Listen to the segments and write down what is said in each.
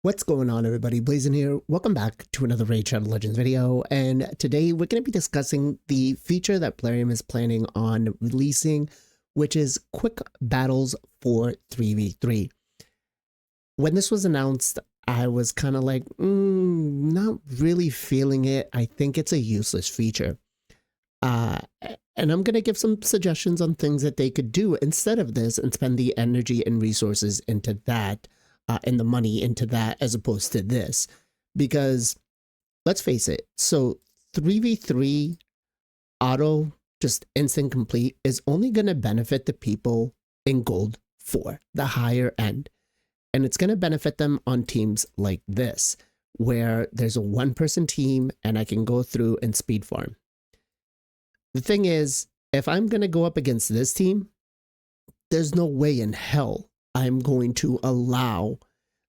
What's going on, everybody? Blazing here. Welcome back to another Raid Shadow Legends video, and today we're going to be discussing the feature that Plarium is planning on releasing, which is quick battles for 3v3. When this was announced, I was kind of like, not really feeling it. I think it's a useless feature. And I'm going to give some suggestions on things that they could do instead of this and spend the energy and resources into that. And the money into that as opposed to this, because let's face it, so 3v3 auto just instant complete is only going to benefit the people in gold 4, the higher end, and it's going to benefit them on teams like this where there's a one-person team and I can go through and speed farm. The thing is, if I'm going to go up against this team, there's no way in hell I'm going to allow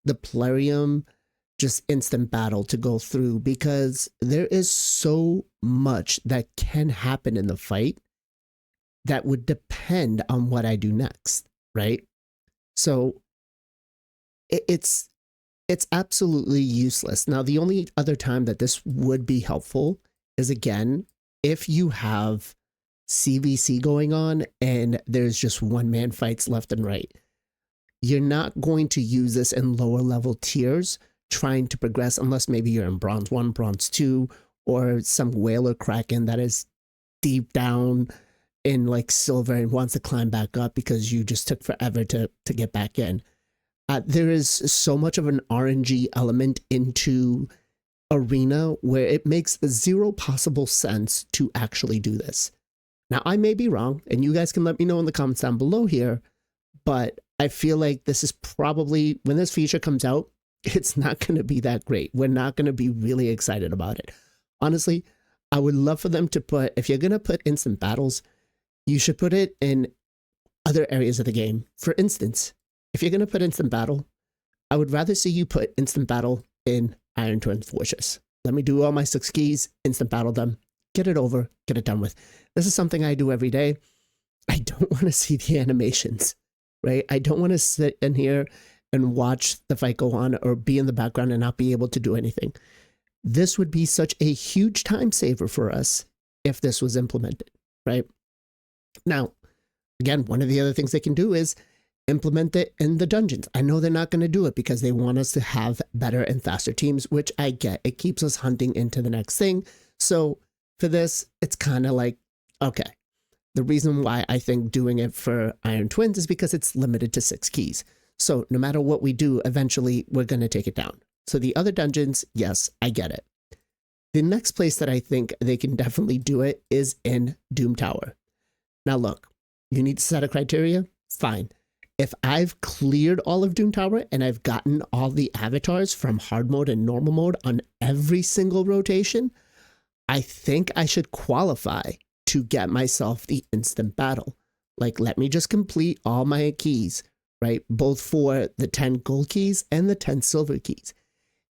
the Plarium just instant battle to go through, because there is so much that can happen in the fight that would depend on what I do next, right? So it's absolutely useless. Now, the only other time that this would be helpful is, again, if you have CVC going on and there's just one-man fights left and right. You're not going to use this in lower level tiers trying to progress, unless maybe you're in bronze 1, bronze 2, or some whaler kraken that is deep down in like silver and wants to climb back up because you just took forever to get back in. There is so much of an RNG element into Arena where it makes zero possible sense to actually do this. Now, I may be wrong, and you guys can let me know in the comments down below here, but I feel like this is probably, when this feature comes out, it's not going to be that great. We're not going to be really excited about it. Honestly, I would love for them to put, if you're going to put instant battles, you should put it in other areas of the game. For instance, if you're going to put instant battle, I would rather see you put instant battle in Iron Twin Fortress. Let me do all my 6 keys, instant battle them, get it over, get it done with. This is something I do every day. I don't want to see the animations. Right? I don't want to sit in here and watch the fight go on or be in the background and not be able to do anything. This would be such a huge time saver for us if this was implemented, right? Now, again, one of the other things they can do is implement it in the dungeons. I know they're not going to do it because they want us to have better and faster teams, which I get. It keeps us hunting into the next thing. So for this, it's kind of like, okay. The reason why I think doing it for Iron Twins is because it's limited to 6 keys. So no matter what we do, eventually we're going to take it down. So the other dungeons, yes, I get it. The next place that I think they can definitely do it is in Doom Tower. Now look, you need to set a criteria? Fine. If I've cleared all of Doom Tower and I've gotten all the avatars from hard mode and normal mode on every single rotation, I think I should qualify to get myself the instant battle. Like, let me just complete all my keys, right? Both for the 10 gold keys and the 10 silver keys.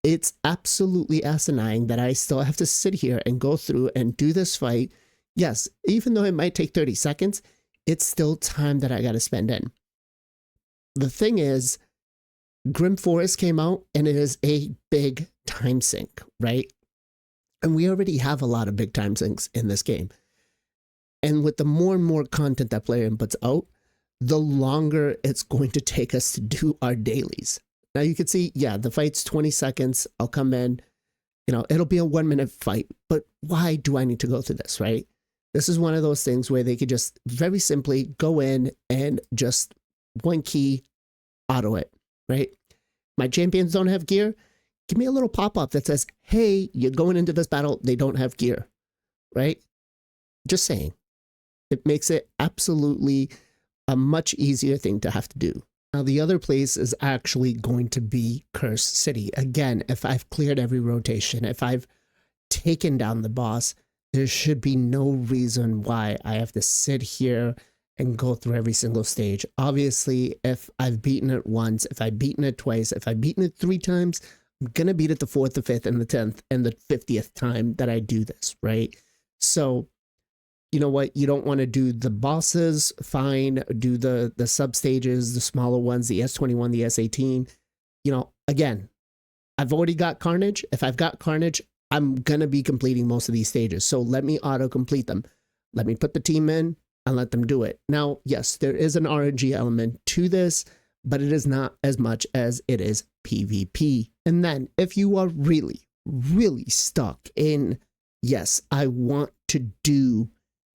It's absolutely asinine that I still have to sit here and go through and do this fight. Yes, even though it might take 30 seconds, it's still time that I got to spend in. The thing is, Grim Forest came out and it is a big time sink, right? And we already have a lot of big time sinks in this game. And with the more and more content that Plarium puts out, the longer it's going to take us to do our dailies. Now you can see, yeah, the fight's 20 seconds. I'll come in, it'll be a 1-minute fight. But why do I need to go through this, right? This is one of those things where they could just very simply go in and just 1 key, auto it, right? My champions don't have gear. Give me a little pop-up that says, hey, you're going into this battle. They don't have gear, right? Just saying. It makes it absolutely a much easier thing to have to do. Now, the other place is actually going to be Cursed City. Again, if I've cleared every rotation, if I've taken down the boss, there should be no reason why I have to sit here and go through every single stage. Obviously, if I've beaten it once, if I've beaten it twice, if I've beaten it 3 times, I'm going to beat it the 4th, the 5th, and the 10th, and the 50th time that I do this, right? So, you know what, you don't want to do the bosses, fine, do the sub stages, the smaller ones, the S21, the S18. Again, I've already got Carnage. If I've got Carnage, I'm going to be completing most of these stages. So let me auto-complete them. Let me put the team in and let them do it. Now, yes, there is an RNG element to this, but it is not as much as it is PvP. And then if you are really, really stuck in, yes, I want to do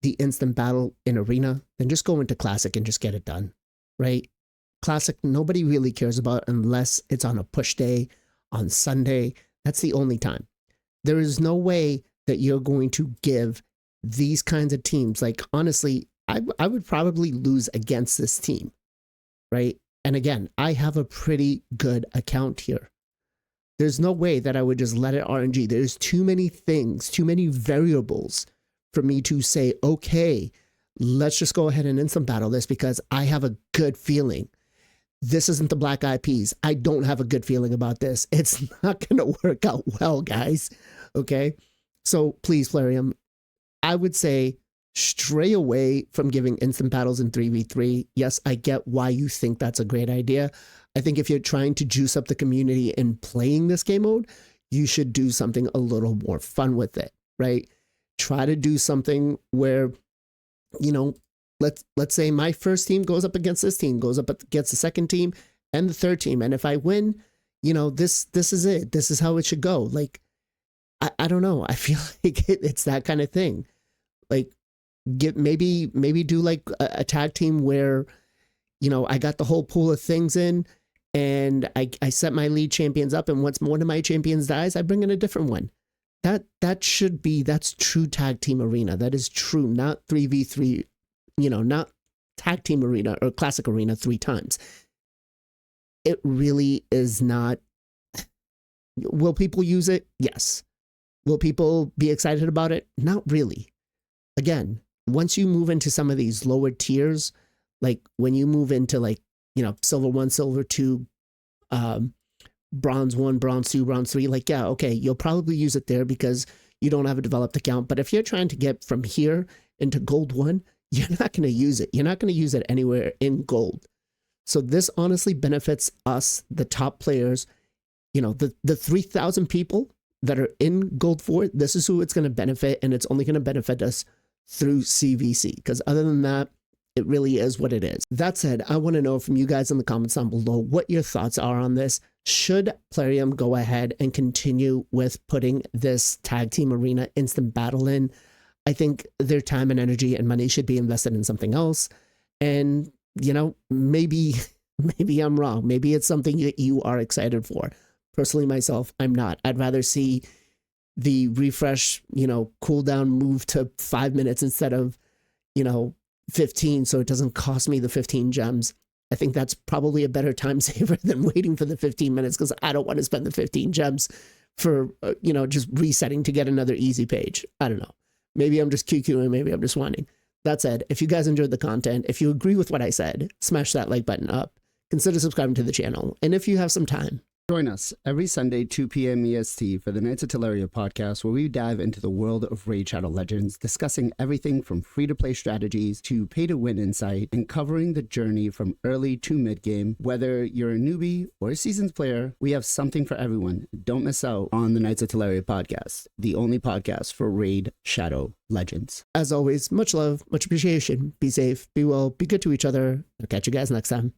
the instant battle in arena, then just go into classic and just get it done, right? Classic, nobody really cares about unless it's on a push day on Sunday. That's the only time. There is no way that you're going to give these kinds of teams, like, honestly, I would probably lose against this team, right? And again, I have a pretty good account here. There's no way that I would just let it RNG. There's too many things, too many variables for me to say, okay, let's just go ahead and instant battle this because I have a good feeling. This isn't the Black Eyed Peas. I don't have a good feeling about this. It's not going to work out well, guys. Okay? So please, Plarium, I would say stray away from giving instant battles in 3v3. Yes, I get why you think that's a great idea. I think if you're trying to juice up the community in playing this game mode, you should do something a little more fun with it, right? Try to do something where, you know, let's say my first team goes up against this team, goes up against the second team and the third team. And if I win, you know, this is it. This is how it should go. Like, I don't know. I feel like it's that kind of thing. Like, maybe do like a tag team where, you know, I got the whole pool of things in and I set my lead champions up, and once one of my champions dies, I bring in a different one. That's true tag team arena. That is true, not 3v3, you know, not tag team arena or classic arena 3 times. It really is not. Will people use it? Yes. Will people be excited about it? Not really. Again, once you move into some of these lower tiers, like when you move into, like, you know, silver 1, silver 2, bronze 1, bronze 2, bronze 3, like, yeah, okay, you'll probably use it there because you don't have a developed account. But if you're trying to get from here into gold 1, you're not going to use it. You're not going to use it anywhere in gold. So this honestly benefits us, the top players, you know, the 3,000 people that are in gold 4. This is who it's going to benefit, and it's only going to benefit us through CVC, because other than that, it really is what it is. That said, I want to know from you guys in the comments down below what your thoughts are on this. Should Plarium go ahead and continue with putting this tag team arena instant battle in? I think their time and energy and money should be invested in something else. And, you know, maybe I'm wrong. Maybe it's something that you are excited for. Personally, myself, I'm not. I'd rather see the refresh, you know, cooldown move to 5 minutes instead of, you know, 15, so it doesn't cost me the 15 gems. I think that's probably a better time saver than waiting for the 15 minutes, because I don't want to spend the 15 gems for, you know, just resetting to get another easy page. I don't know. Maybe I'm just QQing, maybe I'm just whining. That said, if you guys enjoyed the content, if you agree with what I said, smash that like button up. Consider subscribing to the channel. And if you have some time, join us every Sunday, 2 p.m. EST for the Knights of Teleria podcast, where we dive into the world of Raid Shadow Legends, discussing everything from free-to-play strategies to pay-to-win insight, and covering the journey from early to mid-game. Whether you're a newbie or a seasoned player, we have something for everyone. Don't miss out on the Knights of Teleria podcast, the only podcast for Raid Shadow Legends. As always, much love, much appreciation. Be safe, be well, be good to each other. I'll catch you guys next time.